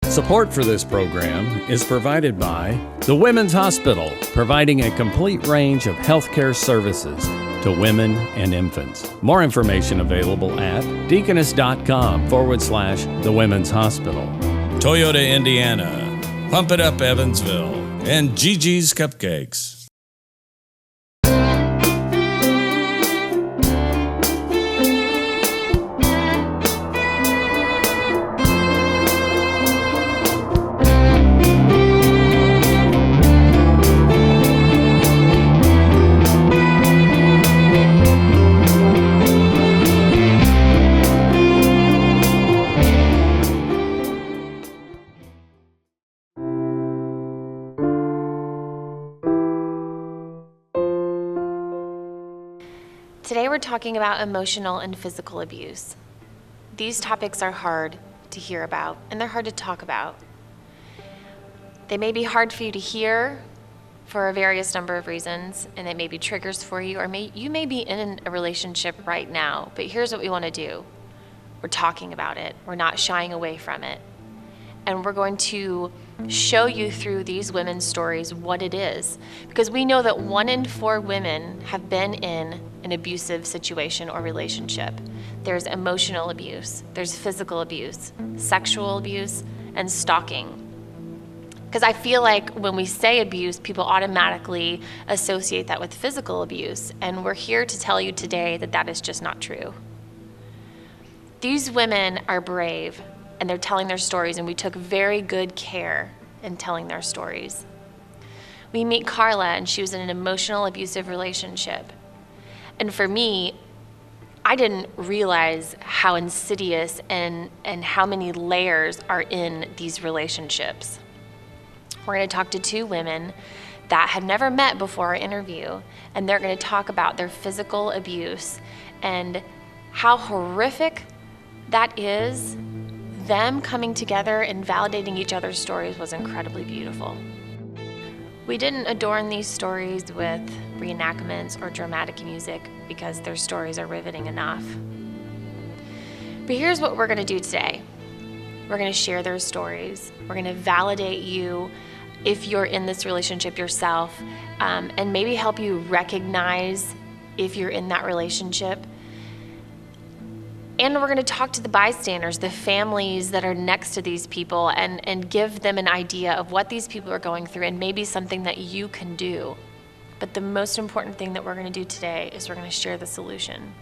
Support for this program is provided by the Women's Hospital, providing a complete range of healthcare services to women and infants. More information available at deaconess.com/the Women's Hospital. Toyota Indiana, Pump It Up Evansville, and Gigi's Cupcakes. Today we're talking about emotional and physical abuse. These topics are hard to hear about, and they're hard to talk about. They may be hard for you to hear for a various number of reasons, and it may be triggers for you, or you may be in a relationship right now, but here's what we want to do. We're talking about it. We're not shying away from it. And we're going to show you through these women's stories what it is. Because we know that 1 in 4 women have been in an abusive situation or relationship. There's emotional abuse, there's physical abuse, sexual abuse, and stalking. Because I feel like when we say abuse, people automatically associate that with physical abuse. And we're here to tell you today that that is just not true. These women are brave, and they're telling their stories, and we took very good care in telling their stories. We meet Carla, and she was in an emotional abusive relationship. And for me, I didn't realize how insidious and how many layers are in these relationships. We're going to talk to 2 women that had never met before our interview, and they're going to talk about their physical abuse and how horrific that is. Them coming together and validating each other's stories was incredibly beautiful. We didn't adorn these stories with reenactments or dramatic music because their stories are riveting enough. But here's what we're going to do today. We're going to share their stories. We're going to validate you if you're in this relationship yourself, and maybe help you recognize if you're in that relationship. And we're going to talk to the bystanders, the families that are next to these people, and give them an idea of what these people are going through and maybe something that you can do. But the most important thing that we're going to do today is we're going to share the solution.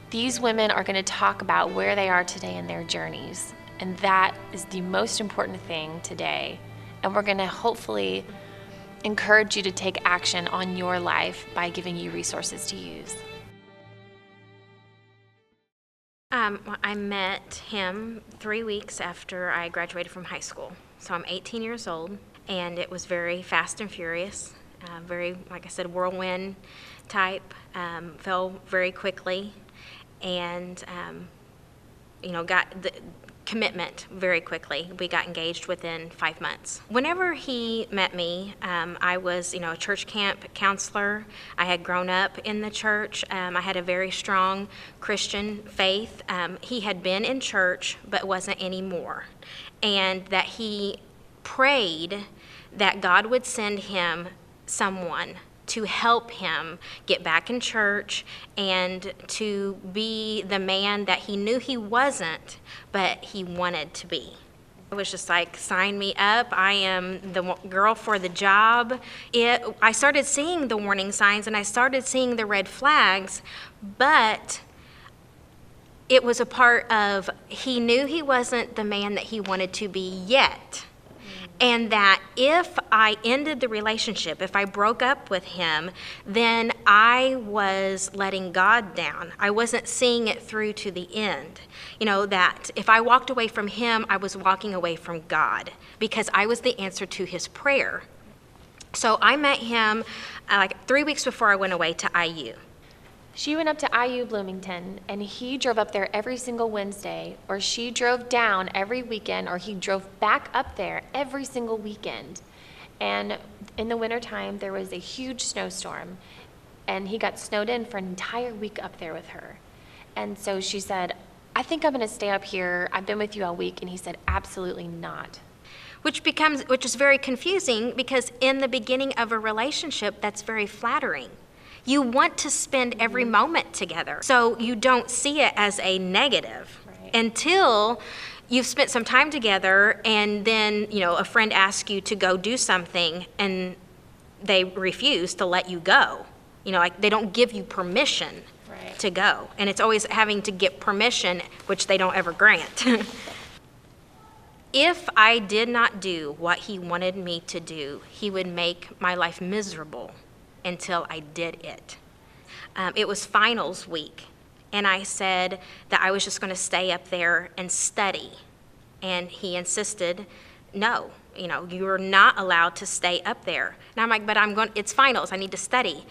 These women are going to talk about where they are today in their journeys, and that is the most important thing today. And we're going to hopefully encourage you to take action on your life by giving you resources to use. I met him 3 weeks after I graduated from high school. So I'm 18 years old, and it was very fast and furious, very, like I said, whirlwind type, fell very quickly, and, got the commitment very quickly. We got engaged within 5 months. Whenever he met me, I was, a church camp counselor. I had grown up in the church. I had a very strong Christian faith. He had been in church, but wasn't anymore. And that he prayed that God would send him someone to help him get back in church and to be the man that he knew he wasn't, but he wanted to be. It was just like, sign me up. I am the girl for the job. I started seeing the warning signs and I started seeing the red flags, but it was a part of, he knew he wasn't the man that he wanted to be yet. And that if I ended the relationship, if I broke up with him, then I was letting God down. I wasn't seeing it through to the end. That if I walked away from him, I was walking away from God because I was the answer to his prayer. So I met him like 3 weeks before I went away to IU. She went up to IU Bloomington, and he drove up there every single Wednesday, or she drove down every weekend, or he drove back up there every single weekend. And in the wintertime, there was a huge snowstorm, and he got snowed in for an entire week up there with her. And so she said, I think I'm going to stay up here. I've been with you all week. And he said, absolutely not. Which is very confusing, because in the beginning of a relationship, that's very flattering. You want to spend every moment together, so you don't see it as a negative until you've spent some time together, and then, a friend asks you to go do something and they refuse to let you go. Like they don't give you permission to go. And it's always having to get permission, which they don't ever grant. If I did not do what he wanted me to do, he would make my life miserable until I did it. It was finals week, and I said that I was just going to stay up there and study. And he insisted, no, you're not allowed to stay up there. And I'm like, but it's finals, I need to study.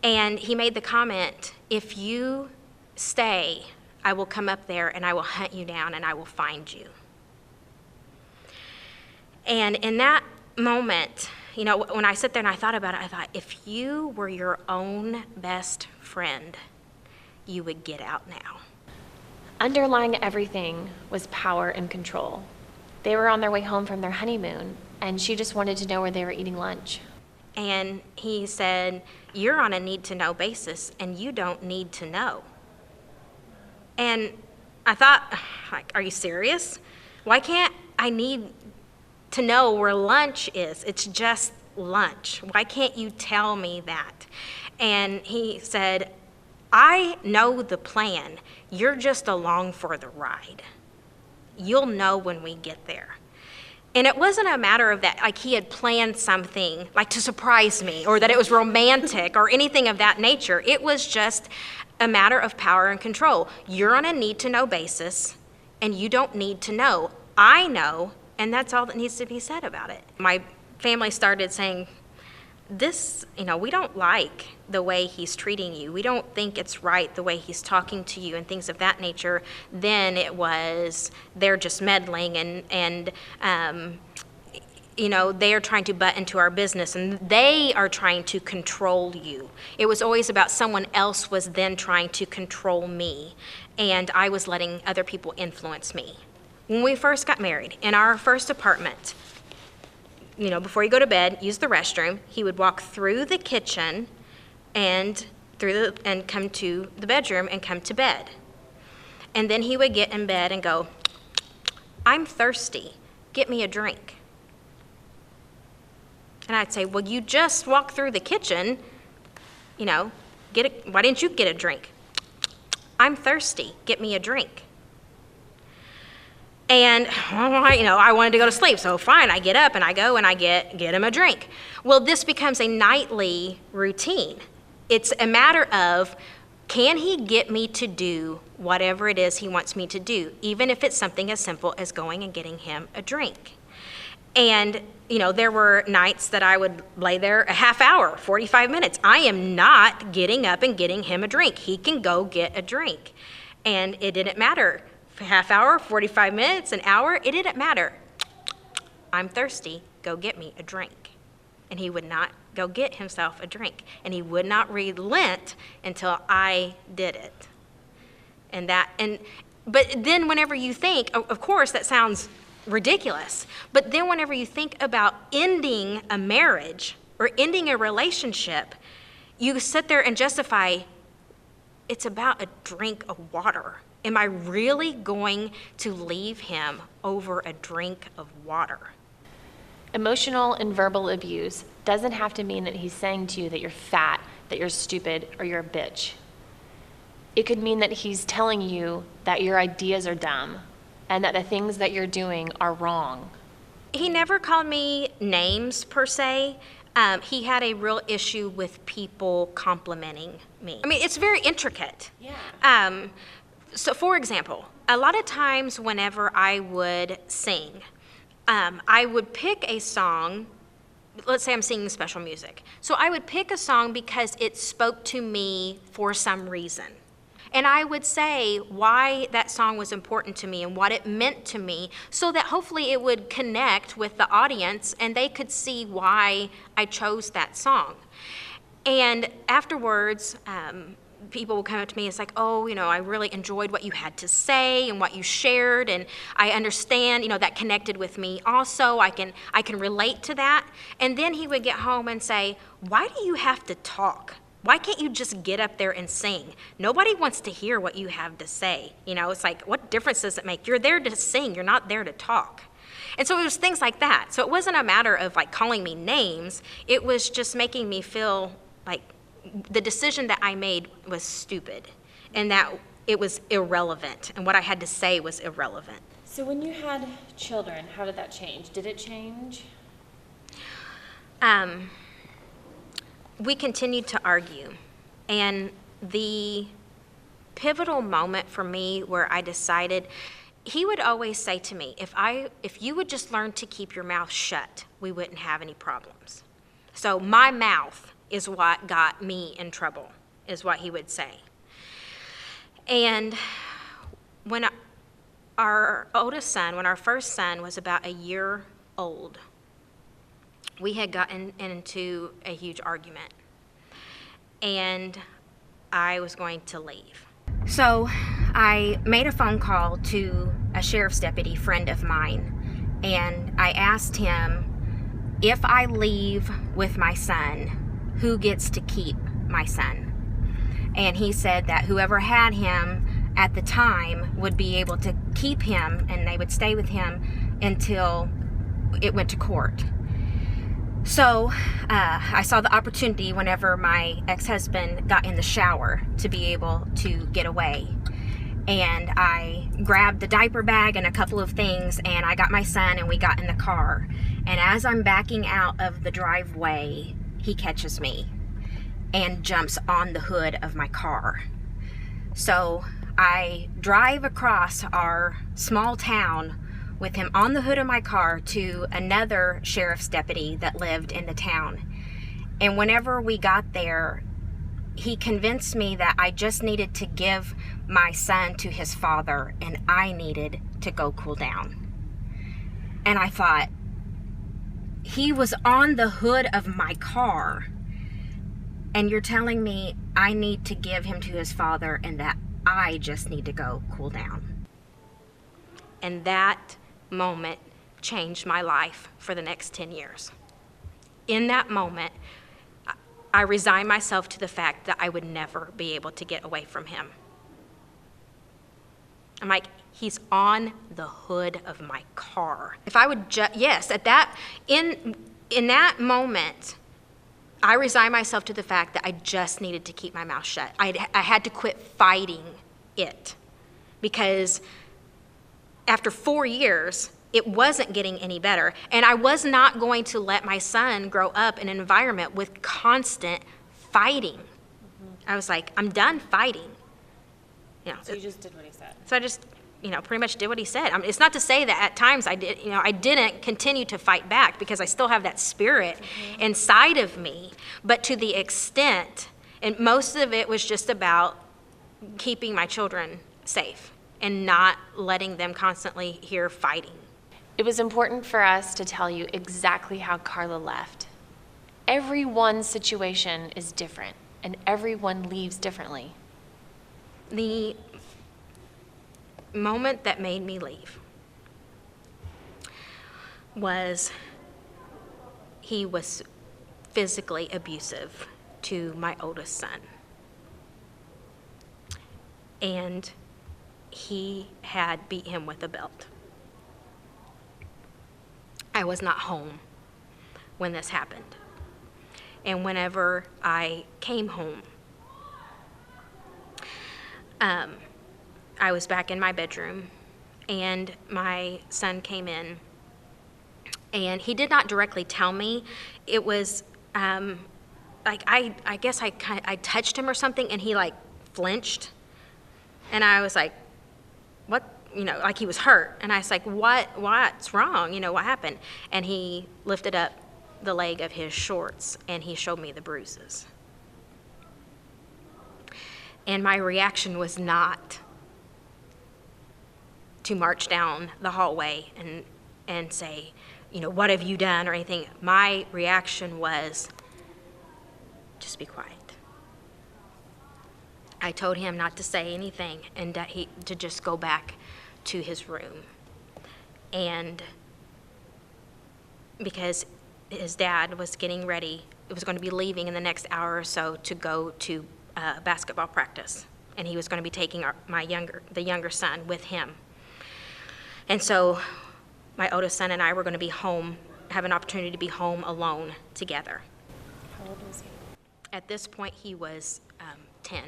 And he made the comment, if you stay, I will come up there and I will hunt you down and I will find you. And in that moment, when I sat there and I thought about it, I thought, if you were your own best friend, you would get out now. Underlying everything was power and control. They were on their way home from their honeymoon, and she just wanted to know where they were eating lunch. And he said, you're on a need-to-know basis, and you don't need to know. And I thought, are you serious? Why can't I need to know where lunch is? It's just lunch. Why can't you tell me that? And he said, I know the plan. You're just along for the ride. You'll know when we get there. And it wasn't a matter of that, like he had planned something, like to surprise me, or that it was romantic or anything of that nature. It was just a matter of power and control. You're on a need-to-know basis, and you don't need to know. I know, and that's all that needs to be said about it. My family started saying, we don't like the way he's treating you. We don't think it's right the way he's talking to you and things of that nature. Then it was, they're just meddling and they are trying to butt into our business and they are trying to control you. It was always about someone else was then trying to control me, and I was letting other people influence me. When we first got married, in our first apartment, before you go to bed, use the restroom. He would walk through the kitchen and come to the bedroom and come to bed. And then he would get in bed and go, I'm thirsty, get me a drink. And I'd say, well, you just walked through the kitchen, why didn't you get a drink? I'm thirsty, get me a drink. And, I wanted to go to sleep, so fine, I get up and I go and I get him a drink. Well, this becomes a nightly routine. It's a matter of, can he get me to do whatever it is he wants me to do, even if it's something as simple as going and getting him a drink. And, there were nights that I would lay there a half hour, 45 minutes. I am not getting up and getting him a drink. He can go get a drink. And it didn't matter. Half hour, 45 minutes, an hour, it didn't matter. I'm thirsty, go get me a drink. And he would not go get himself a drink. And he would not relent until I did it. But then whenever you think, of course that sounds ridiculous, but then whenever you think about ending a marriage or ending a relationship, you sit there and justify, it's about a drink of water. Am I really going to leave him over a drink of water? Emotional and verbal abuse doesn't have to mean that he's saying to you that you're fat, that you're stupid, or you're a bitch. It could mean that he's telling you that your ideas are dumb and that the things that you're doing are wrong. He never called me names per se. He had a real issue with people complimenting me. I mean, it's very intricate. Yeah. So for example, a lot of times whenever I would sing, I would pick a song. Let's say I'm singing special music. So I would pick a song because it spoke to me for some reason. And I would say why that song was important to me and what it meant to me so that hopefully it would connect with the audience and they could see why I chose that song. And afterwards, people will come up to me, it's like, oh, I really enjoyed what you had to say and what you shared, and I understand, that connected with me also. I can relate to that. And then he would get home and say, why do you have to talk? Why can't you just get up there and sing? Nobody wants to hear what you have to say. It's like, what difference does it make? You're there to sing, you're not there to talk. And so it was things like that. So it wasn't a matter of like calling me names, it was just making me feel like the decision that I made was stupid and that it was irrelevant, and what I had to say was irrelevant. So when you had children, how did that change? Did it change? We continued to argue, and the pivotal moment for me where I decided, he would always say to me, if you would just learn to keep your mouth shut, we wouldn't have any problems. So my mouth is what got me in trouble, is what he would say. And when our first son was about a year old, we had gotten into a huge argument, and I was going to leave. So I made a phone call to a sheriff's deputy friend of mine, and I asked him, if I leave with my son, who gets to keep my son? And he said that whoever had him at the time would be able to keep him, and they would stay with him until it went to court. So I saw the opportunity whenever my ex-husband got in the shower to be able to get away. And I grabbed the diaper bag and a couple of things, and I got my son, and we got in the car. And as I'm backing out of the driveway, he catches me and jumps on the hood of my car. So I drive across our small town with him on the hood of my car to another sheriff's deputy that lived in the town. And whenever we got there, he convinced me that I just needed to give my son to his father and I needed to go cool down. And I thought, he was on the hood of my car, and you're telling me I need to give him to his father and that I just need to go cool down. And that moment changed my life for the next 10 years. In that moment, I resigned myself to the fact that I would never be able to get away from him. I'm like, he's on the hood of my car. If I would in that moment, I resigned myself to the fact that I just needed to keep my mouth shut. I had to quit fighting it, because after 4 years, it wasn't getting any better. And I was not going to let my son grow up in an environment with constant fighting. Mm-hmm. I was like, I'm done fighting. So you just did what he said. So I just, pretty much did what he said. It's not to say that at times I didn't continue to fight back, because I still have that spirit inside of me, but to the extent, and most of it was just about keeping my children safe and not letting them constantly hear fighting. It was important for us to tell you exactly how Carla left. Everyone's situation is different, and everyone leaves differently. The moment that made me leave was he was physically abusive to my oldest son. And he had beat him with a belt. I was not home when this happened. And whenever I came home, I was back in my bedroom, and my son came in, and he did not directly tell me. It was I guess I touched him or something, and he flinched, and I was like, what? Like he was hurt, and I was like, what's wrong? What happened? And he lifted up the leg of his shorts, and he showed me the bruises. And my reaction was not to march down the hallway and say, what have you done or anything. My reaction was, just be quiet. I told him not to say anything and that to just go back to his room. And because his dad was getting ready, it was going to be leaving in the next hour or so to go to basketball practice. And he was going to be taking the younger son with him. And so my oldest son and I were going to be home, have an opportunity to be home alone together. How old was he? At this point, he was 10.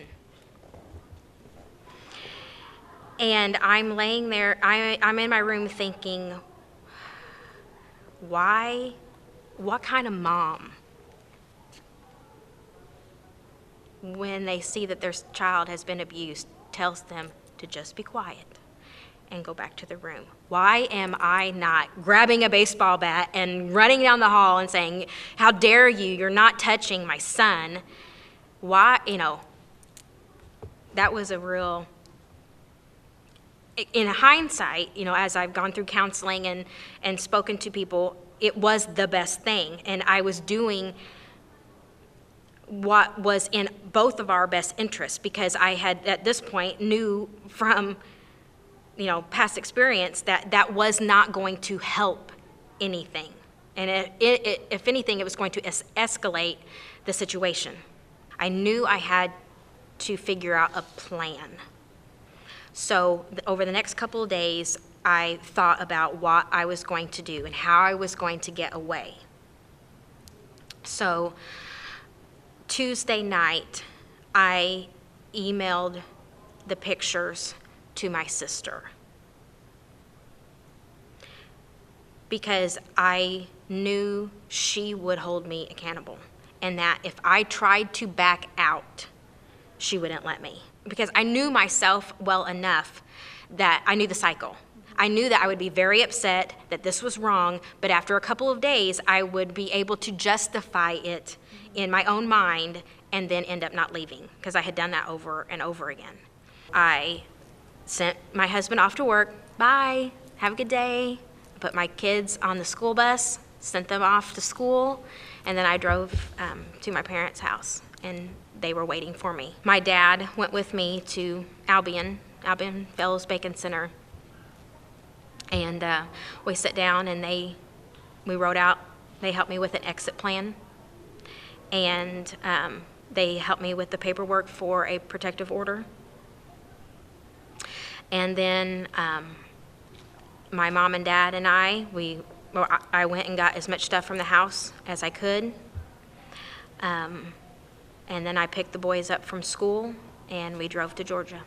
And I'm laying there, I'm in my room thinking, what kind of mom, when they see that their child has been abused, tells them to just be quiet and go back to the room? Why am I not grabbing a baseball bat and running down the hall and saying, how dare you, you're not touching my son? Why, that was a real, in hindsight, as I've gone through counseling and spoken to people, it was the best thing. And I was doing what was in both of our best interests, because I had, at this point, knew from past experience that was not going to help anything. And if anything, it was going to escalate the situation. I knew I had to figure out a plan. So over the next couple of days, I thought about what I was going to do and how I was going to get away. So Tuesday night, I emailed the pictures to my sister, because I knew she would hold me accountable, and that if I tried to back out, she wouldn't let me. Because I knew myself well enough that I knew the cycle. I knew that I would be very upset that this was wrong, but after a couple of days, I would be able to justify it in my own mind and then end up not leaving, because I had done that over and over again. I sent my husband off to work. Bye, have a good day. Put my kids on the school bus, sent them off to school, and then I drove to my parents' house, and they were waiting for me. My dad went with me to Albion Fellows Bacon Center, and we sat down and we wrote out, they helped me with an exit plan, and they helped me with the paperwork for a protective order. And then my mom and dad and I went and got as much stuff from the house as I could. And then I picked the boys up from school, and we drove to Georgia.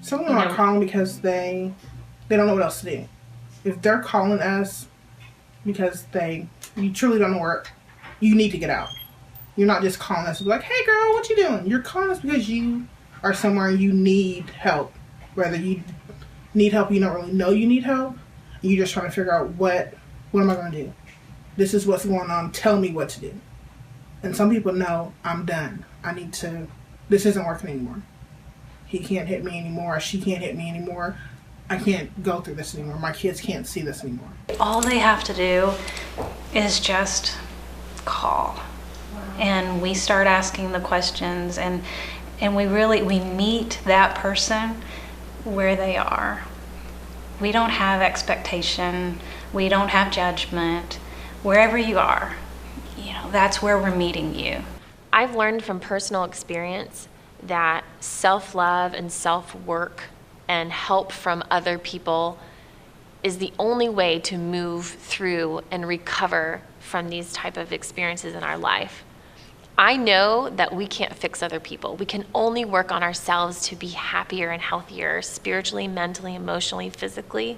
Some of them are calling because they don't know what else to do. If they're calling us because you truly don't know where you need to get out. You're not just calling us like, hey girl, what you doing? You're calling us because you are somewhere and you need help. Whether you need help, you don't really know you need help. You're just trying to figure out what am I going to do? This is what's going on. Tell me what to do. And some people know, I'm done. This isn't working anymore. He can't hit me anymore. She can't hit me anymore. I can't go through this anymore. My kids can't see this anymore. All they have to do is just call. And we start asking the questions, and we meet that person where they are. We don't have expectation. We don't have judgment. Wherever you are, that's where we're meeting you. I've learned from personal experience that self-love and self-work and help from other people is the only way to move through and recover from these type of experiences in our life. I know that we can't fix other people. We can only work on ourselves to be happier and healthier, spiritually, mentally, emotionally, physically.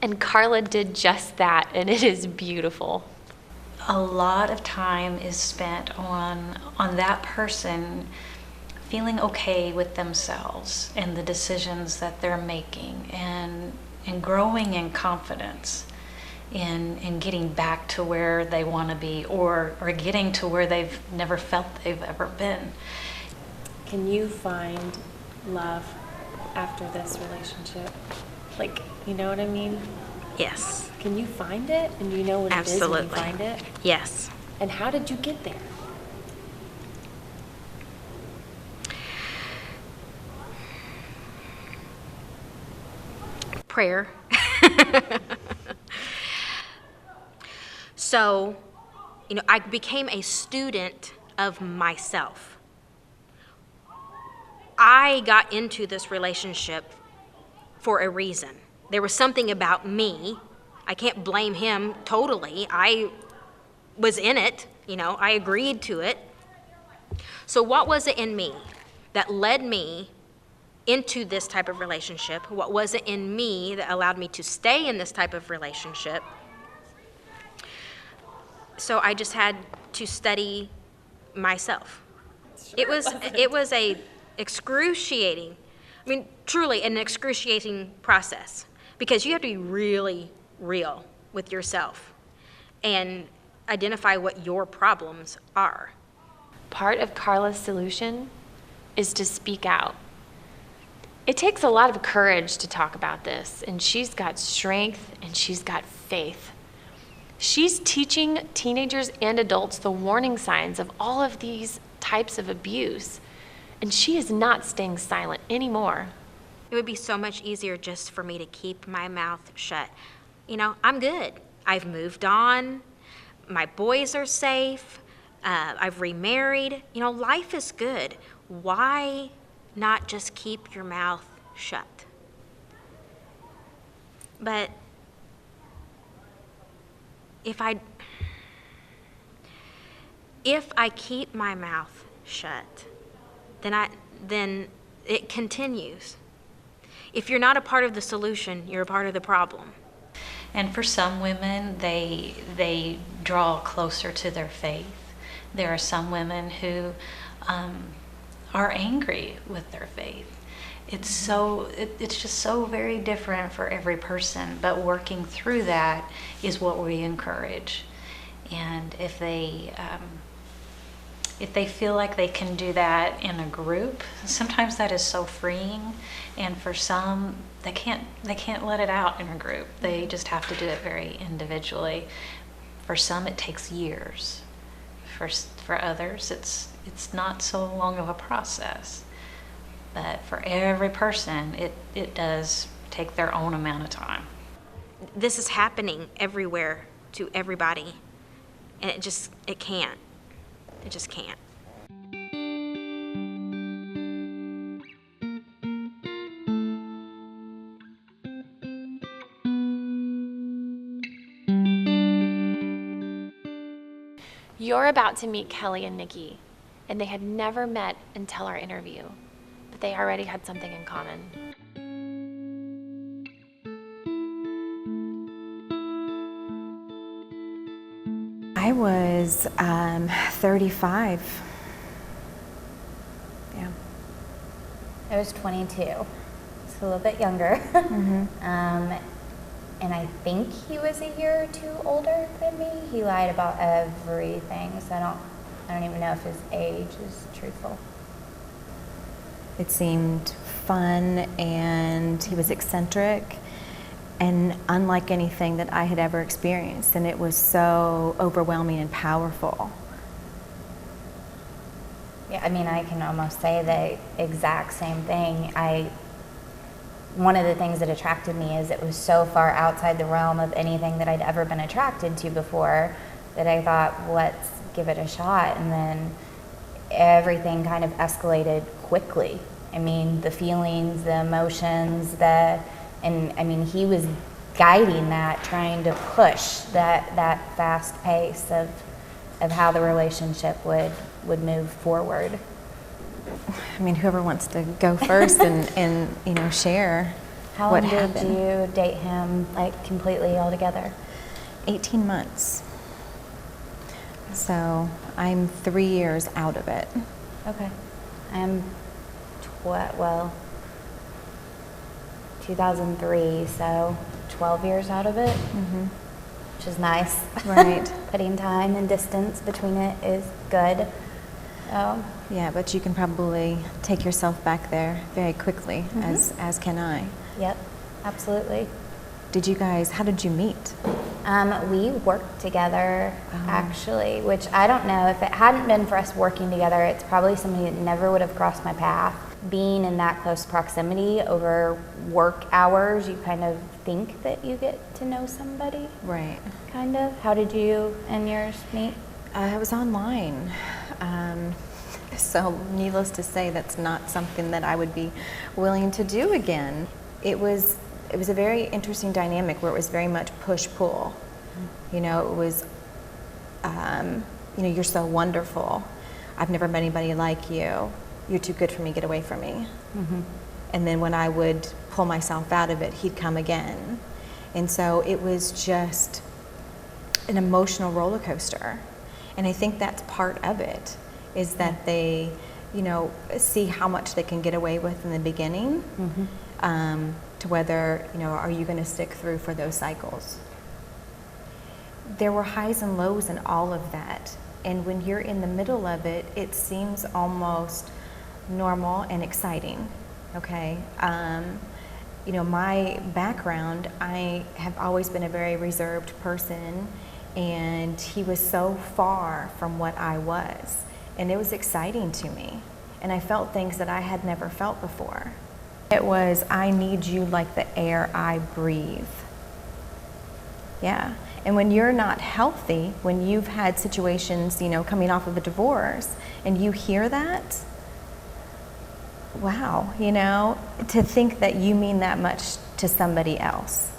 And Carla did just that, and it is beautiful. A lot of time is spent on that person feeling okay with themselves and the decisions that they're making, and growing in confidence in getting back to where they want to be, or getting to where they've never felt they've ever been. Can you find love after this relationship? You know what I mean? Yes. Can you find it? And do you know what it is when you find it? Yes. And how did you get there? Prayer. So, I became a student of myself. I got into this relationship for a reason. There was something about me. I can't blame him totally. I was in it, I agreed to it. So what was it in me that led me into this type of relationship? What was it in me that allowed me to stay in this type of relationship? So I just had to study myself. It was a excruciating, truly an excruciating process, because you have to be really real with yourself and identify what your problems are. Part of Carla's solution is to speak out. It takes a lot of courage to talk about this, and she's got strength and she's got faith. She's teaching teenagers and adults the warning signs of all of these types of abuse, and she is not staying silent anymore. It would be so much easier just for me to keep my mouth shut. I'm good. I've moved on. My boys are safe. I've remarried. Life is good. Why not just keep your mouth shut? But if I keep my mouth shut, then it continues. If you're not a part of the solution, you're a part of the problem. And for some women, they draw closer to their faith. There are some women who are angry with their faith. It's just so very different for every person, but working through that is what we encourage. And if they feel like they can do that in a group, sometimes that is so freeing. And for some, they can't let it out in a group. They just have to do it very individually. For some, it takes years. For others, it's not so long of a process. But for every person, it does take their own amount of time. This is happening everywhere to everybody, and it just can't. It just can't. You're about to meet Kelly and Nikki, and they had never met until our interview, but they already had something in common. I was 35. Yeah. I was 22, so a little bit younger. And I think he was a year or two older than me. He lied about everything, so I don't even know if his age is truthful. It seemed fun, and he was eccentric and unlike anything that I had ever experienced, and it was so overwhelming and powerful. Yeah, I can almost say the exact same thing. One of the things that attracted me is it was so far outside the realm of anything that I'd ever been attracted to before that I thought, let's give it a shot. And then everything kind of escalated quickly. The feelings, the emotions, he was guiding that, trying to push that fast pace of how the relationship would move forward. Whoever wants to go first and share How what long happened. did you date him, completely altogether? 18 months. So I'm 3 years out of it. Okay. I'm 2003, so 12 years out of it, which is nice. Right. Putting time and distance between it is good. Yeah, but you can probably take yourself back there very quickly, as can I. Yep, absolutely. How did you meet? We worked together, actually, which I don't know. If it hadn't been for us working together, it's probably somebody that never would have crossed my path. Being in that close proximity over work hours, you kind of think that you get to know somebody. Right. Kind of. How did you and yours meet? I was online. So needless to say, that's not something that I would be willing to do again. It was a very interesting dynamic where it was very much push-pull. You know, it was, you're so wonderful. I've never met anybody like you. You're too good for me, get away from me. Mm-hmm. And then when I would pull myself out of it, he'd come again. And so it was just an emotional roller coaster. And I think that's part of it, is that they, see how much they can get away with in the beginning, to whether, are you going to stick through for those cycles? There were highs and lows in all of that. And when you're in the middle of it, it seems almost normal and exciting, okay? My background, I have always been a very reserved person, and he was so far from what I was. And it was exciting to me. And I felt things that I had never felt before. It was, I need you like the air I breathe. Yeah. And when you're not healthy, when you've had situations, coming off of a divorce, and you hear that, wow, to think that you mean that much to somebody else.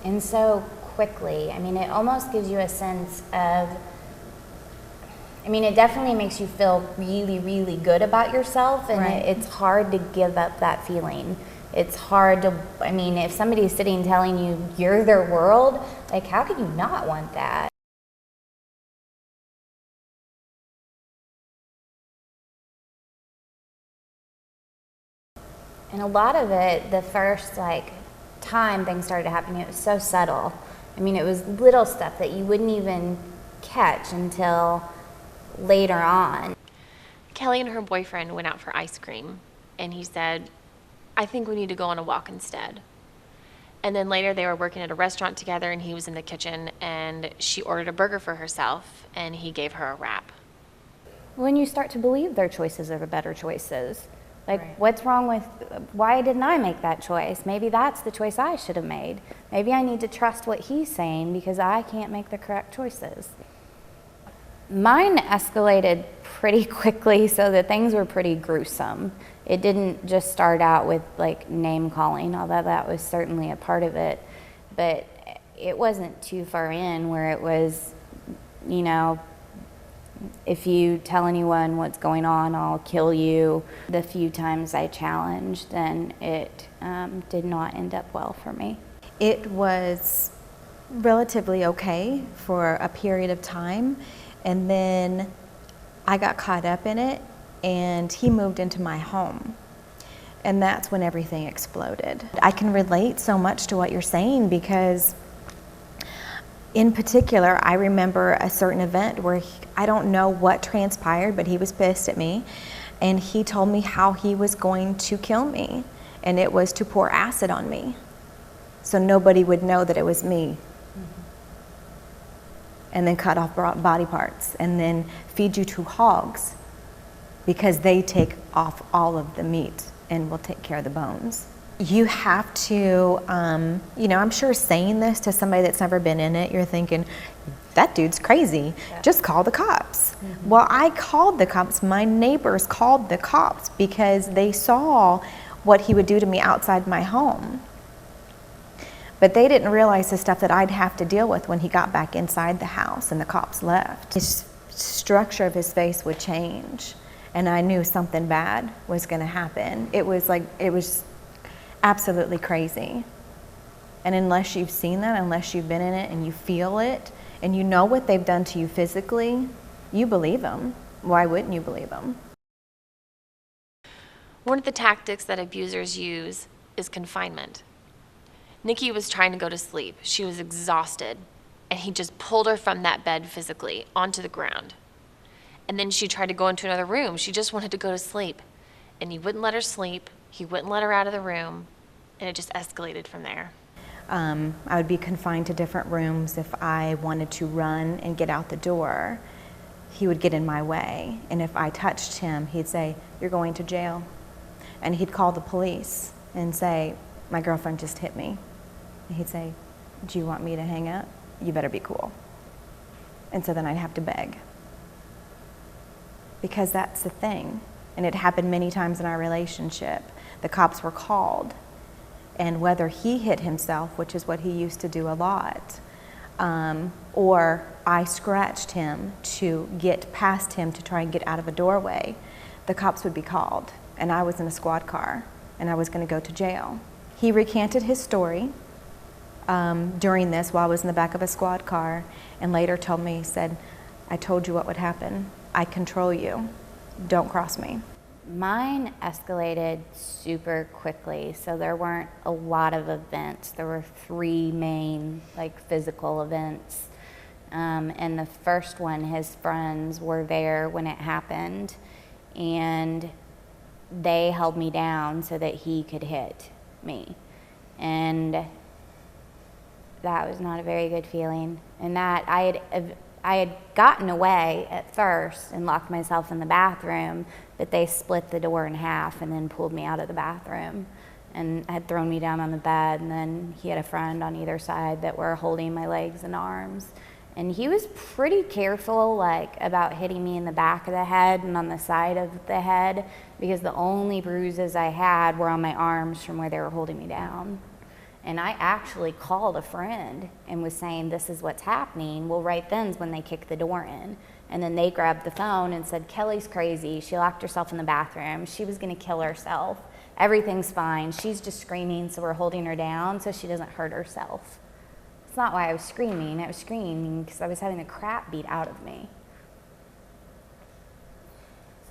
And so quickly, it almost gives you a sense of, it definitely makes you feel really, really good about yourself, and right. It's hard to give up that feeling. It's hard to, if somebody's sitting telling you you're their world, like, how could you not want that? And a lot of it, the first, time things started happening, it was so subtle. It was little stuff that you wouldn't even catch until later on. Kelly and her boyfriend went out for ice cream, and he said, I think we need to go on a walk instead. And then later they were working at a restaurant together, and he was in the kitchen, and she ordered a burger for herself, and he gave her a wrap. When you start to believe their choices are the better choices, Right. What's wrong with, why didn't I make that choice? Maybe that's the choice I should have made. Maybe I need to trust what he's saying because I can't make the correct choices. Mine escalated pretty quickly, so that things were pretty gruesome. It didn't just start out with name calling, although that was certainly a part of it. But it wasn't too far in where it was, if you tell anyone what's going on, I'll kill you. The few times I challenged, then it did not end up well for me. It was relatively okay for a period of time, and then I got caught up in it, and he moved into my home. And that's when everything exploded. I can relate so much to what you're saying because in particular, I remember a certain event where I don't know what transpired, but he was pissed at me, and he told me how he was going to kill me, and it was to pour acid on me so nobody would know that it was me. And then cut off body parts, and then feed you to hogs because they take off all of the meat and will take care of the bones. You have to, I'm sure saying this to somebody that's never been in it, you're thinking, that dude's crazy. Yeah. Just call the cops. Mm-hmm. Well, I called the cops. My neighbors called the cops because they saw what he would do to me outside my home. But they didn't realize the stuff that I'd have to deal with when he got back inside the house and the cops left. His structure of his face would change, and I knew something bad was going to happen. It was absolutely crazy. And unless you've seen that, unless you've been in it and you feel it, and you know what they've done to you physically, you believe them. Why wouldn't you believe them? One of the tactics that abusers use is confinement. Nikki was trying to go to sleep. She was exhausted, and he just pulled her from that bed physically onto the ground. And then she tried to go into another room. She just wanted to go to sleep, and he wouldn't let her sleep. He wouldn't let her out of the room. and it just escalated from there. I would be confined to different rooms. If I wanted to run and get out the door, he would get in my way. And if I touched him, he'd say, "You're going to jail." And he'd call the police and say, "My girlfriend just hit me." And he'd say, "Do you want me to hang up? You better be cool." And so then I'd have to beg. Because that's the thing. And it happened many times in our relationship. The cops were called. And whether he hit himself, which is what he used to do a lot, or I scratched him to get past him to try and get out of a doorway, the cops would be called. And I was in a squad car, and I was going to go to jail. He recanted his story during this while I was in the back of a squad car, and later told me, he said, "I told you what would happen. I control you. Don't cross me." Mine escalated super quickly, so there weren't a lot of events. There were 3 main, physical events. And the first one, his friends were there when it happened, and they held me down so that he could hit me. And that was not a very good feeling. And that I had gotten away at first and locked myself in the bathroom, but they split the door in half and then pulled me out of the bathroom and had thrown me down on the bed. And then he had a friend on either side that were holding my legs and arms. And he was pretty careful, about hitting me in the back of the head and on the side of the head, because the only bruises I had were on my arms from where they were holding me down. And I actually called a friend and was saying, "This is what's happening." Well, right then's when they kicked the door in. And then they grabbed the phone and said, "Kelly's crazy. She locked herself in the bathroom. She was going to kill herself. Everything's fine. She's just screaming, so we're holding her down so she doesn't hurt herself." It's not why I was screaming. I was screaming because I was having the crap beat out of me.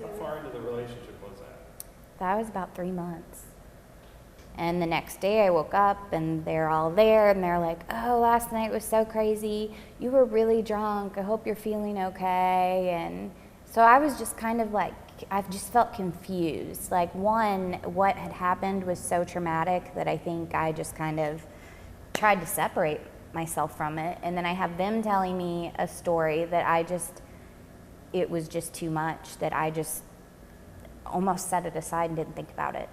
How far into the relationship was that? That was about 3 months. And the next day I woke up and they're all there and they're like, "Oh, last night was so crazy. You were really drunk. I hope you're feeling okay." And so I was just kind of I just felt confused. One, what had happened was so traumatic that I think I just kind of tried to separate myself from it. And then I have them telling me a story that it was just too much, that I just almost set it aside and didn't think about it.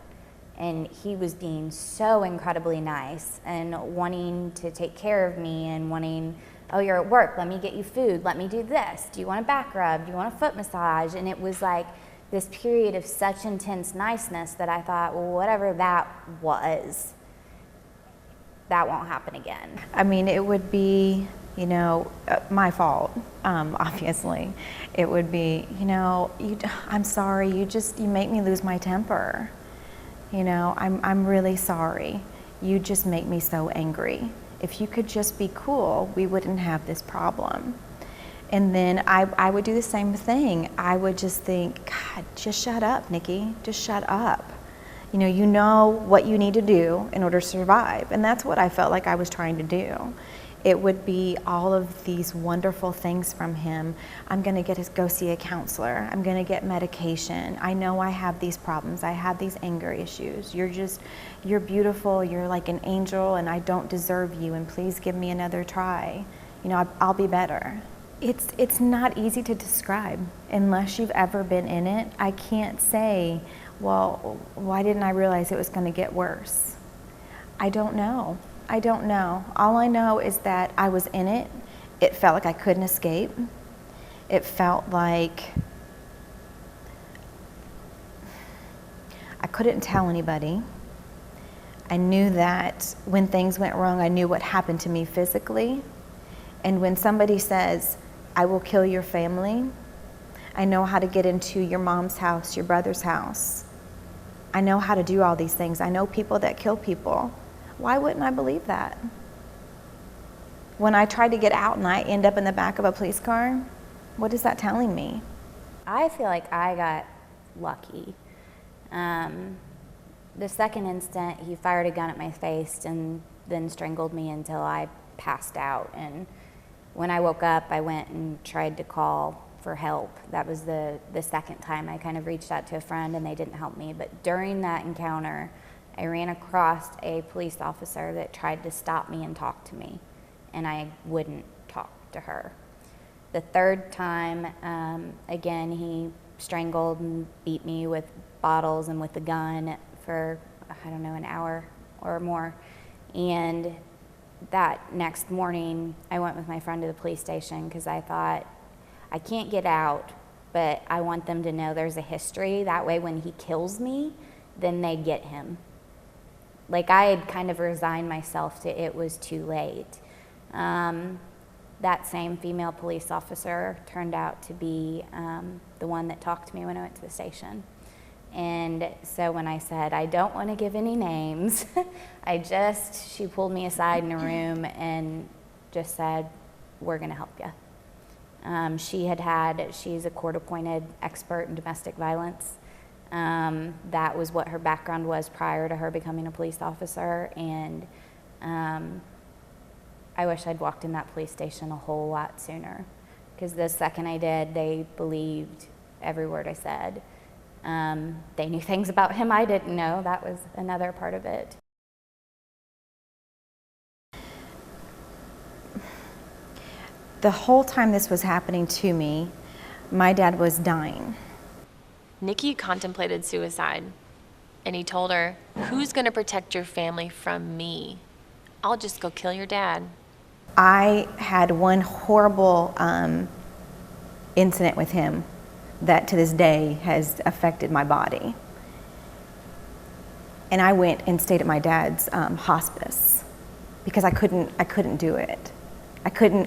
And he was being so incredibly nice and wanting to take care of me and wanting, "Oh, you're at work, let me get you food, let me do this. Do you want a back rub? Do you want a foot massage?" And it was this period of such intense niceness that I thought, well, whatever that was, that won't happen again. I mean, it would be, my fault, obviously. It would be, "I'm sorry, you make me lose my temper. I'm really sorry. You just make me so angry. If you could just be cool, we wouldn't have this problem." And then I would do the same thing. I would just think, "God, just shut up, Nikki. Just shut up. You know what you need to do in order to survive." And that's what I felt like I was trying to do. It would be all of these wonderful things from him. "I'm going to go see a counselor. I'm going to get medication. I know I have these problems. I have these anger issues. You're beautiful. You're like an angel, and I don't deserve you. And please give me another try. I'll be better." It's not easy to describe unless you've ever been in it. I can't say, "Well, why didn't I realize it was going to get worse?" I don't know. All I know is that I was in it. It felt like I couldn't escape. It felt like I couldn't tell anybody. I knew that when things went wrong, I knew what happened to me physically. And when somebody says, "I will kill your family," I know how to get into your mom's house, your brother's house. I know how to do all these things. I know people that kill people. Why wouldn't I believe that? When I try to get out and I end up in the back of a police car, what is that telling me? I feel like I got lucky. The second instant, he fired a gun at my face and then strangled me until I passed out. And when I woke up, I went and tried to call for help. That was the second time I kind of reached out to a friend and they didn't help me. But during that encounter, I ran across a police officer that tried to stop me and talk to me, and I wouldn't talk to her. The third time, again, he strangled and beat me with bottles and with a gun for, I don't know, an hour or more. And that next morning, I went with my friend to the police station because I thought, I can't get out, but I want them to know there's a history. That way when he kills me, then they get him. Like, I had kind of resigned myself to it was too late. That same female police officer turned out to be the one that talked to me when I went to the station. And so when I said, I don't want to give any names, she pulled me aside in a room and just said, we're going to help you. She's a court-appointed expert in domestic violence. That was what her background was prior to her becoming a police officer. And I wish I'd walked in that police station a whole lot sooner, because the second I did, they believed every word I said. They knew things about him I didn't know. That was another part of it. The whole time this was happening to me, my dad was dying. Nikki contemplated suicide, and he told her, "Who's going to protect your family from me? I'll just go kill your dad." I had one horrible incident with him that to this day has affected my body. And I went and stayed at my dad's hospice because I couldn't do it.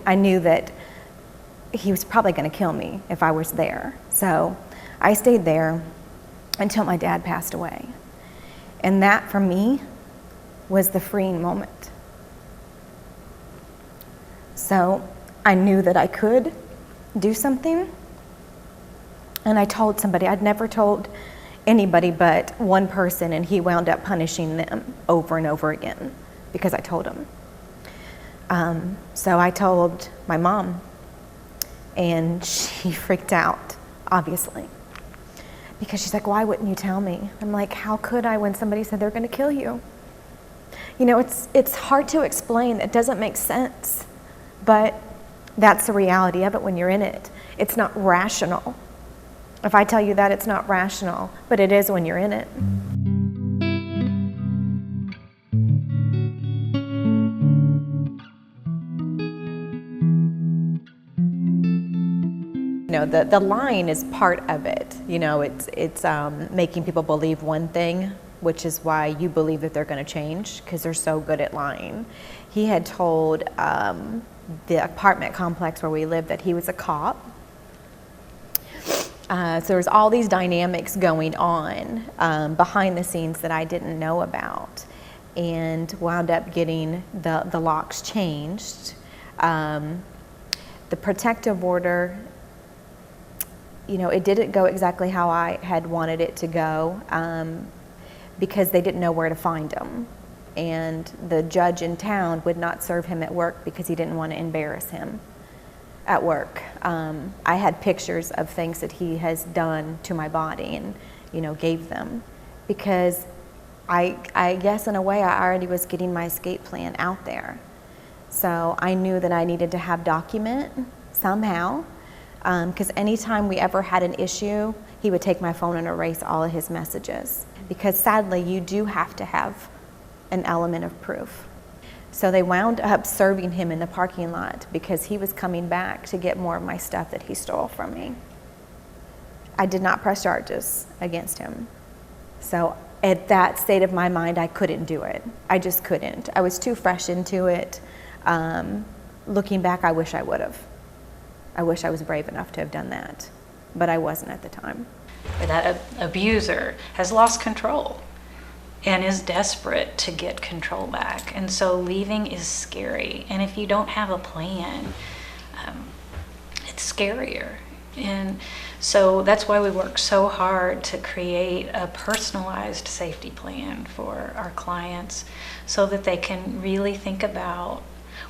I knew that he was probably going to kill me if I was there. So I stayed there until my dad passed away. And that for me was the freeing moment. So I knew that I could do something. And I told somebody. I'd never told anybody but one person, and he wound up punishing them over and over again because I told him. So I told my mom, and she freaked out, obviously, because she's like, "Why wouldn't you tell me?" I'm like, "How could I when somebody said they're going to kill you?" You know, it's hard to explain. It doesn't make sense, but that's the reality of it when you're in it. It's not rational. If I tell you that, it's not rational, but it is when you're in it. You know, the lying is part of it. You know, it's making people believe one thing, which is why you believe that they're going to change, because they're so good at lying. He had told the apartment complex where we lived that he was a cop. So there was all these dynamics going on behind the scenes that I didn't know about, and wound up getting the locks changed. The protective order, you know, it didn't go exactly how I had wanted it to go because they didn't know where to find him. And the judge in town would not serve him at work because he didn't want to embarrass him at work. I had pictures of things that he has done to my body and, you know, gave them because I guess in a way I already was getting my escape plan out there. So I knew that I needed to have document somehow, because anytime we ever had an issue, he would take my phone and erase all of his messages, because sadly you do have to have an element of proof. So they wound up serving him in the parking lot because he was coming back to get more of my stuff that he stole from me. I did not press charges against him. So at that state of my mind, I couldn't do it. I just couldn't. I was too fresh into it. Looking back, I wish I would have. I wish I was brave enough to have done that, but I wasn't at the time. That abuser has lost control and is desperate to get control back. And so leaving is scary. And if you don't have a plan, it's scarier. And so that's why we work so hard to create a personalized safety plan for our clients so that they can really think about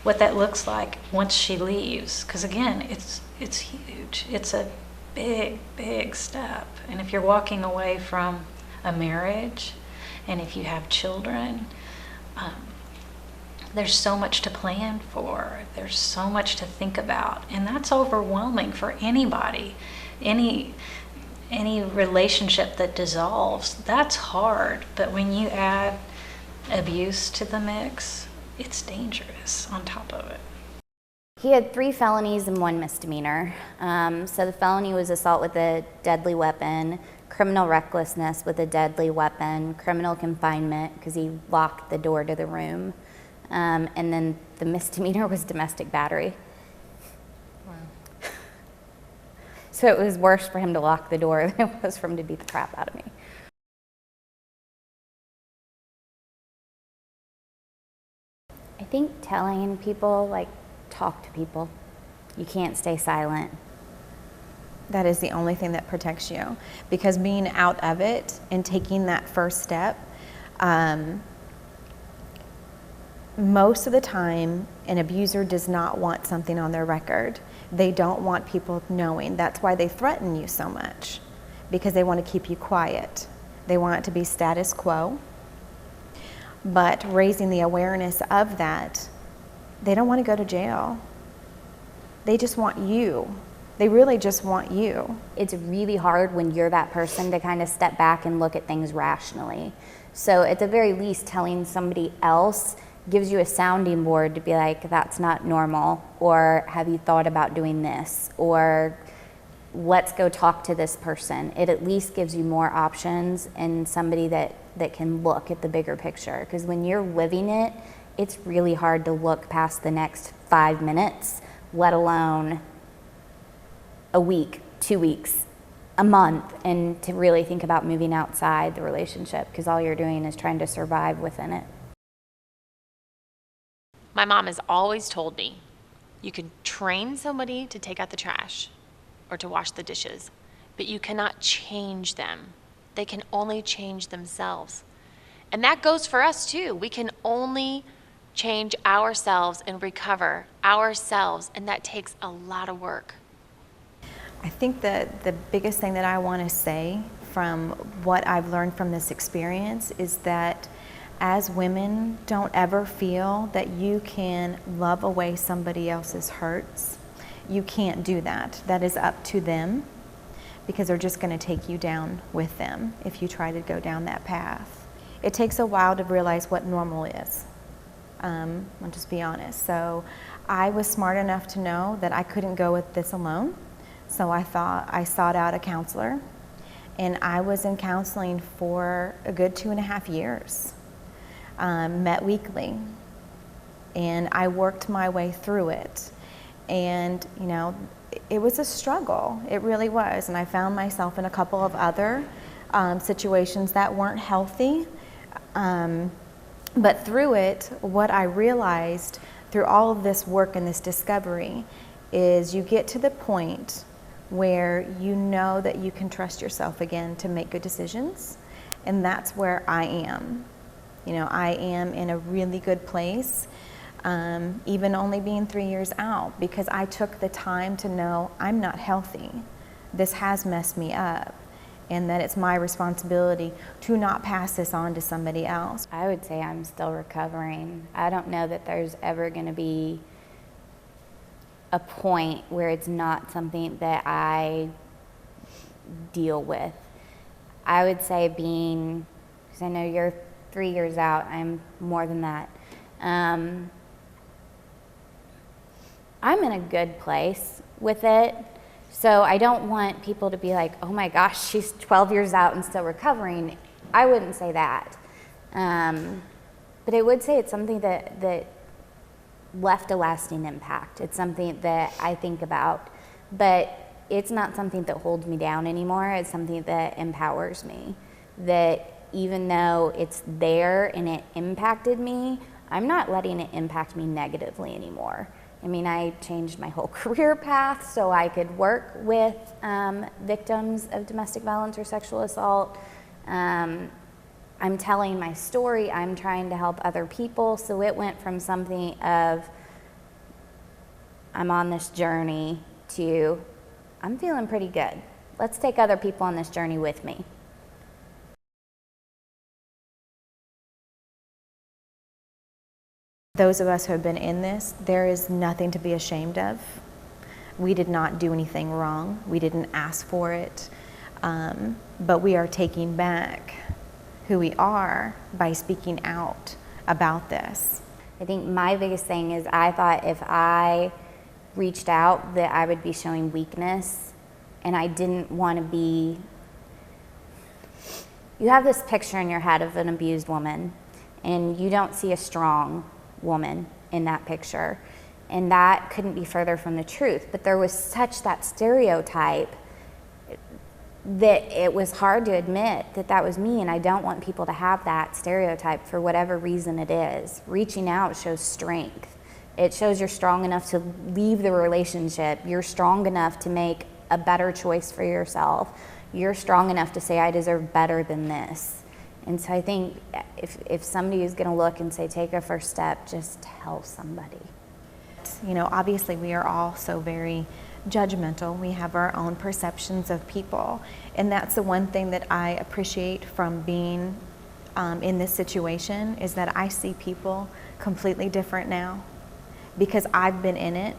what that looks like once she leaves. Because again, it's huge. It's a big, big step. And if you're walking away from a marriage, And if you have children, there's so much to plan for. There's so much to think about. And that's overwhelming for anybody. Any relationship that dissolves, that's hard. But when you add abuse to the mix, it's dangerous on top of it. He had 3 felonies and 1 misdemeanor. So the felony was assault with a deadly weapon, criminal recklessness with a deadly weapon, criminal confinement because he locked the door to the room, and then the misdemeanor was domestic battery. Wow. So it was worse for him to lock the door than it was for him to beat the crap out of me. I think telling people, like, talk to people. You can't stay silent. That is the only thing that protects you, because being out of it and taking that first step, most of the time an abuser does not want something on their record. They don't want people knowing. That's why they threaten you so much, because they want to keep you quiet. They want it to be status quo. But raising the awareness of that, they don't want to go to jail. They just want you. They really just want you. It's really hard when you're that person to kind of step back and look at things rationally. So at the very least, telling somebody else gives you a sounding board to be like, that's not normal, or have you thought about doing this, or let's go talk to this person. It at least gives you more options and somebody that can look at the bigger picture. Because when you're living it, it's really hard to look past the next 5 minutes, let alone a week, 2 weeks, a month, and to really think about moving outside the relationship, because all you're doing is trying to survive within it. My mom has always told me, you can train somebody to take out the trash or to wash the dishes, but you cannot change them. They can only change themselves. And that goes for us too. We can only change ourselves and recover ourselves, and that takes a lot of work. I think that the biggest thing that I want to say from what I've learned from this experience is that as women, don't ever feel that you can love away somebody else's hurts. You can't do that. That is up to them, because they're just going to take you down with them if you try to go down that path. It takes a while to realize what normal is. I'll just be honest. So I was smart enough to know that I couldn't go with this alone. So I sought out a counselor, and I was in counseling for a good 2.5 years. Met weekly, and I worked my way through it. And you know, it was a struggle. It really was. And I found myself in a couple of other situations that weren't healthy. But through it, what I realized through all of this work and this discovery is you get to the point where you know that you can trust yourself again to make good decisions. And that's where I am. You know, I am in a really good place, even only being 3 years out, because I took the time to know I'm not healthy. This has messed me up, and that it's my responsibility to not pass this on to somebody else. I would say I'm still recovering. I don't know that there's ever going to be a point where it's not something that I deal with. I would say being, because I know you're 3 years out, I'm more than that. I'm in a good place with it. So I don't want people to be like, oh my gosh, she's 12 years out and still recovering. I wouldn't say that. But I would say it's something that left a lasting impact. It's something that I think about, but it's not something that holds me down anymore. It's something that empowers me. That even though it's there and it impacted me, I'm not letting it impact me negatively anymore. I mean, I changed my whole career path so I could work with victims of domestic violence or sexual assault. I'm telling my story, I'm trying to help other people, so it went from something of I'm on this journey to I'm feeling pretty good. Let's take other people on this journey with me. Those of us who have been in this, there is nothing to be ashamed of. We did not do anything wrong. We didn't ask for it. But we are taking back who we are by speaking out about this. I think my biggest thing is I thought if I reached out that I would be showing weakness, and I didn't want to be. You have this picture in your head of an abused woman, and you don't see a strong woman in that picture. And that couldn't be further from the truth. But there was such that stereotype that it was hard to admit that that was me, and I don't want people to have that stereotype for whatever reason it is. Reaching out shows strength. It shows you're strong enough to leave the relationship. You're strong enough to make a better choice for yourself. You're strong enough to say, I deserve better than this. And so I think if somebody is going to look and say, take a first step, just tell somebody. You know, obviously we are all so very judgmental. We have our own perceptions of people. And that's the one thing that I appreciate from being in this situation, is that I see people completely different now because I've been in it.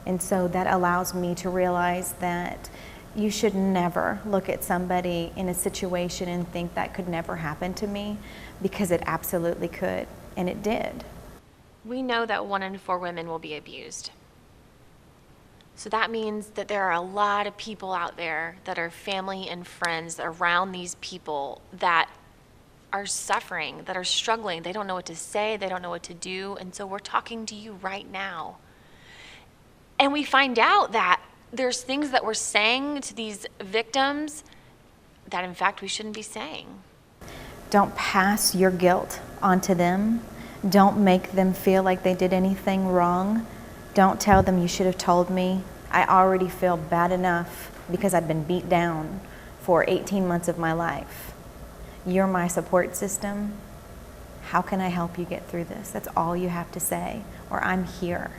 And so that allows me to realize that you should never look at somebody in a situation and think that could never happen to me, because it absolutely could, and it did. We know that 1 in 4 women will be abused. So that means that there are a lot of people out there that are family and friends around these people that are suffering, that are struggling. They don't know what to say, they don't know what to do, and so we're talking to you right now. And we find out that there's things that we're saying to these victims that in fact we shouldn't be saying. Don't pass your guilt onto them. Don't make them feel like they did anything wrong. Don't tell them you should have told me. I already feel bad enough because I've been beat down for 18 months of my life. You're my support system. How can I help you get through this? That's all you have to say, or I'm here.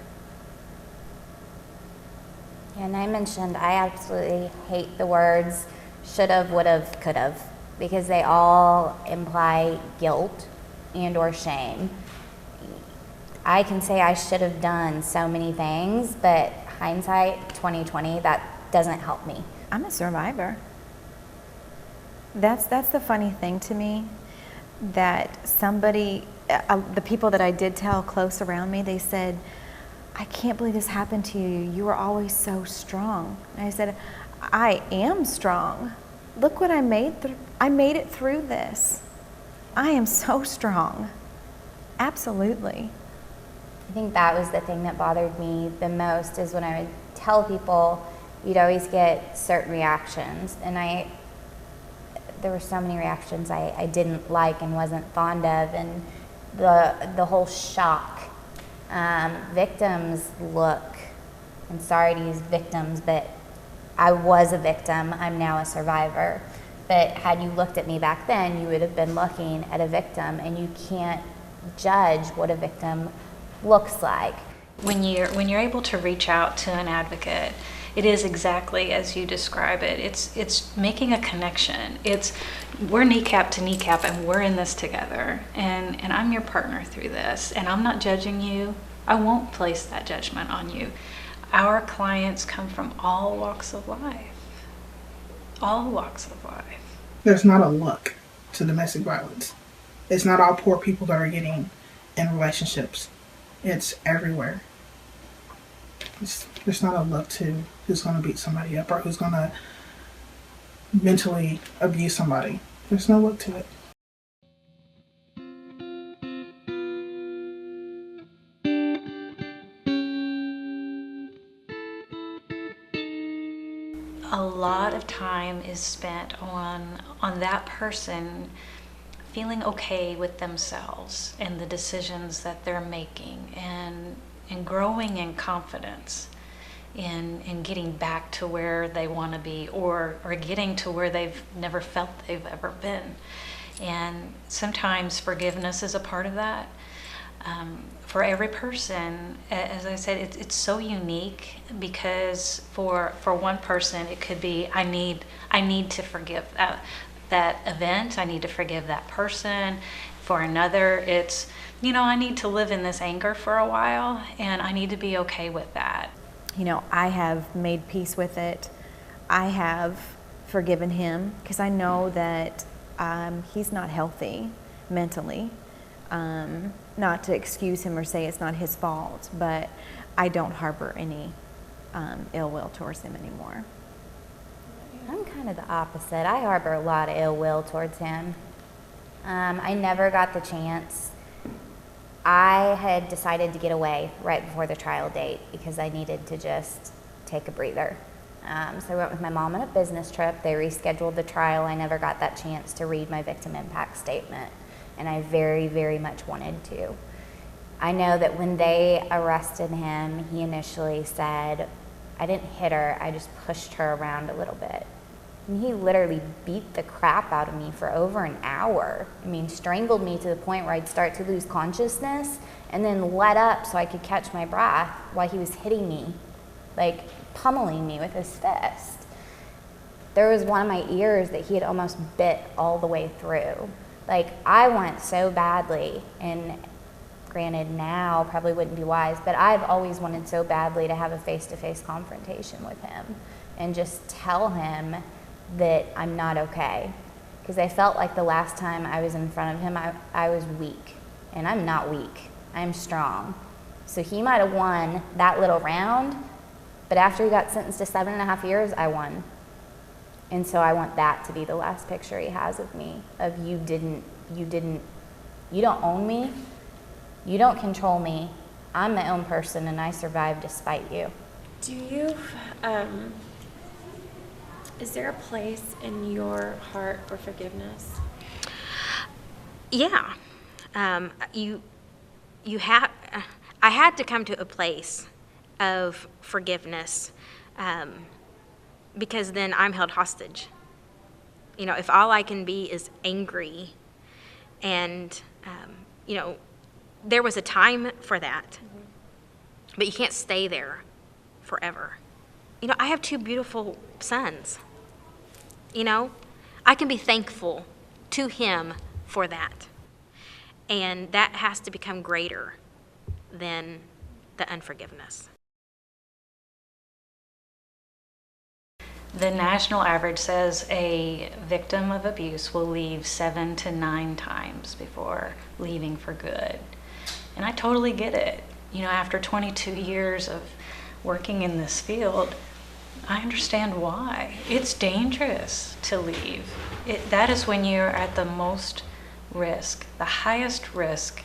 And I mentioned I absolutely hate the words should've, would've, could've, because they all imply guilt and or shame. I can say I should have done so many things, but hindsight 2020, that doesn't help me. I'm a survivor. That's the funny thing to me, that somebody, the people that I did tell close around me, they said, I can't believe this happened to you. You were always so strong. And I said, I am strong. Look what I made. I made it through this. I am so strong. Absolutely. I think that was the thing that bothered me the most, is when I would tell people, you'd always get certain reactions. And there were so many reactions I didn't like and wasn't fond of. And the whole shock. Victims look, I'm sorry to use victims, but I was a victim. I'm now a survivor. But had you looked at me back then, you would have been looking at a victim, and you can't judge what a victim looks like. When you're able to reach out to an advocate, it is exactly as you describe it. It's making a connection. We're kneecap to kneecap, and we're in this together. And I'm your partner through this, and I'm not judging you. I won't place that judgment on you. Our clients come from all walks of life. All walks of life. There's not a look to domestic violence. It's not all poor people that are getting in relationships. It's everywhere. There's not a look to who's going to beat somebody up or who's going to mentally abuse somebody. There's no look to it. A lot of time is spent on that person feeling okay with themselves and the decisions that they're making, and growing in confidence in getting back to where they want to be, or getting to where they've never felt they've ever been. And sometimes forgiveness is a part of that. For every person, as I said, it's so unique, because for one person it could be, I need to forgive that event, I need to forgive that person. For another, it's, I need to live in this anger for a while, and I need to be okay with that. I have made peace with it. I have forgiven him because I know that he's not healthy mentally. Not to excuse him or say it's not his fault, but I don't harbor any ill will towards him anymore. I'm kind of the opposite. I harbor a lot of ill will towards him. I never got the chance. I had decided to get away right before the trial date because I needed to just take a breather. So I went with my mom on a business trip. They rescheduled the trial. I never got that chance to read my victim impact statement, and I very, very much wanted to. I know that when they arrested him, he initially said, I didn't hit her, I just pushed her around a little bit. And he literally beat the crap out of me for over an hour. Strangled me to the point where I'd start to lose consciousness and then let up so I could catch my breath while he was hitting me, like pummeling me with his fist. There was one of my ears that he had almost bit all the way through. I want so badly, and granted now probably wouldn't be wise, but I've always wanted so badly to have a face-to-face confrontation with him and just tell him that I'm not okay. Because I felt like the last time I was in front of him, I was weak. And I'm not weak. I'm strong. So he might have won that little round, but after he got sentenced to 7.5 years, I won. And so I want that to be the last picture he has of me, of you don't own me, you don't control me, I'm my own person and I survived despite you. Do you, is there a place in your heart for forgiveness? Yeah. I had to come to a place of forgiveness because then I'm held hostage. If all I can be is angry, and, there was a time for that, but you can't stay there forever. I have 2 beautiful sons. I can be thankful to him for that. And that has to become greater than the unforgiveness. The national average says a victim of abuse will leave 7 to 9 times before leaving for good. And I totally get it. After 22 years of working in this field, I understand why. It's dangerous to leave. That is when you're at the most risk. The highest risk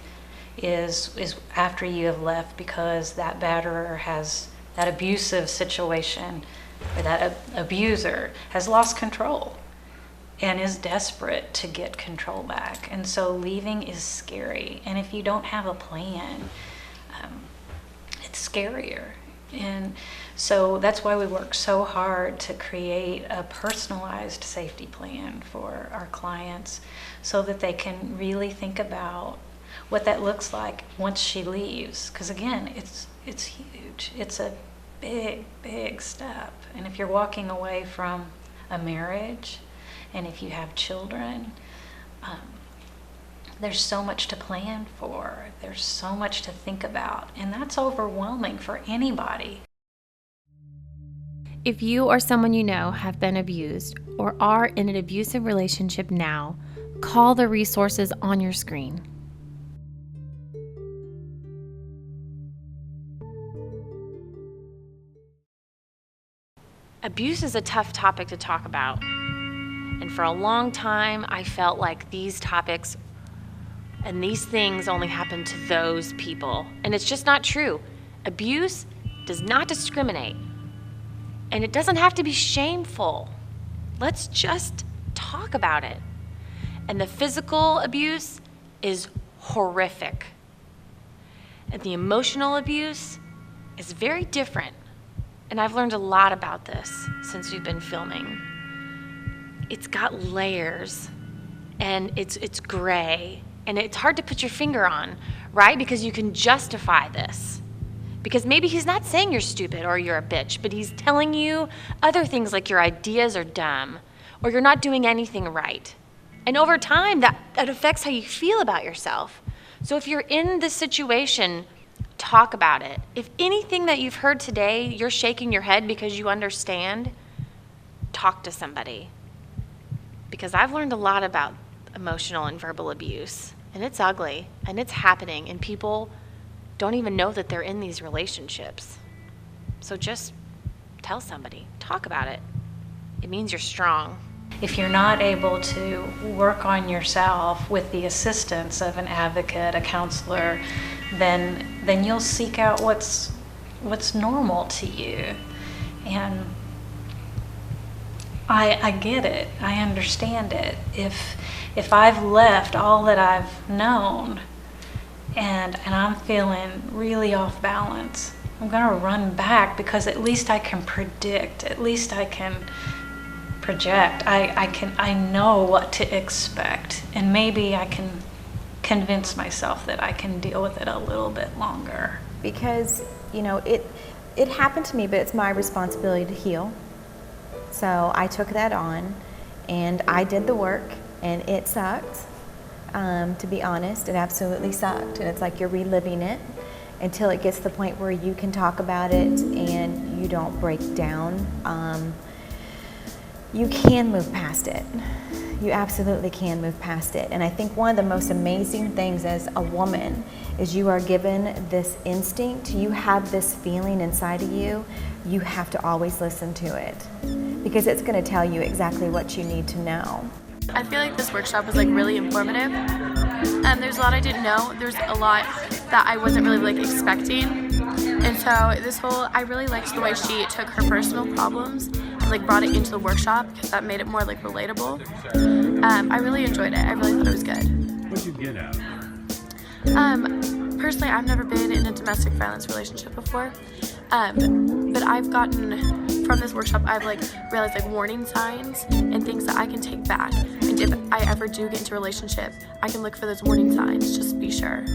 is after you have left, because that batterer has, that abusive situation, or that abuser has lost control and is desperate to get control back. And so leaving is scary. And if you don't have a plan, it's scarier. And so that's why we work so hard to create a personalized safety plan for our clients so that they can really think about what that looks like once she leaves. Because again, it's huge. It's a big, big step. And if you're walking away from a marriage, and if you have children, there's so much to plan for. There's so much to think about, and that's overwhelming for anybody. If you or someone you know have been abused or are in an abusive relationship now, call the resources on your screen. Abuse is a tough topic to talk about. And for a long time, I felt like these topics and these things only happen to those people. And it's just not true. Abuse does not discriminate. And it doesn't have to be shameful. Let's just talk about it. And the physical abuse is horrific. And the emotional abuse is very different. And I've learned a lot about this since we've been filming. It's got layers, and it's gray, and it's hard to put your finger on, right? Because you can justify this. Because maybe he's not saying you're stupid or you're a bitch, but he's telling you other things like your ideas are dumb or you're not doing anything right. And over time, that affects how you feel about yourself. So if you're in this situation, talk about it. If anything that you've heard today, you're shaking your head because you understand, talk to somebody. Because I've learned a lot about emotional and verbal abuse, and it's ugly, and it's happening, and people don't even know that they're in these relationships. So just tell somebody, talk about it. It means you're strong. If you're not able to work on yourself with the assistance of an advocate, a counselor, then you'll seek out what's normal to you. And I get it. I understand it. If I've left all that I've known and I'm feeling really off balance, I'm gonna run back because at least I can predict, at least I can project. I know what to expect, and maybe I can convince myself that I can deal with it a little bit longer. Because, it happened to me, but it's my responsibility to heal. So I took that on, and I did the work, and it sucked. To be honest, it absolutely sucked. And it's like you're reliving it until it gets to the point where you can talk about it and you don't break down. You can move past it. You absolutely can move past it. And I think one of the most amazing things as a woman is you are given this instinct, you have this feeling inside of you, you have to always listen to it because it's going to tell you exactly what you need to know. I feel like this workshop was really informative. There's a lot I didn't know. There's a lot that I wasn't really expecting. And so I really liked the way she took her personal problems and brought it into the workshop because that made it more relatable. I really enjoyed it. I really thought it was good. What'd you get out of it? Personally, I've never been in a domestic violence relationship before. But I've gotten, from this workshop, I've realized warning signs and things that I can take back. And if I ever do get into a relationship, I can look for those warning signs, just be sure.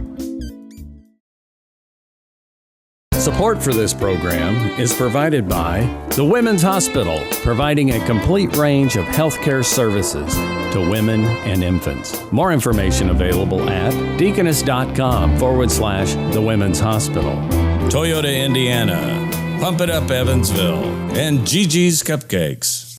Support for this program is provided by the Women's Hospital, providing a complete range of healthcare services to women and infants. More information available at deaconess.com/the Women's Hospital. Toyota Indiana, Pump It Up Evansville, and Gigi's Cupcakes.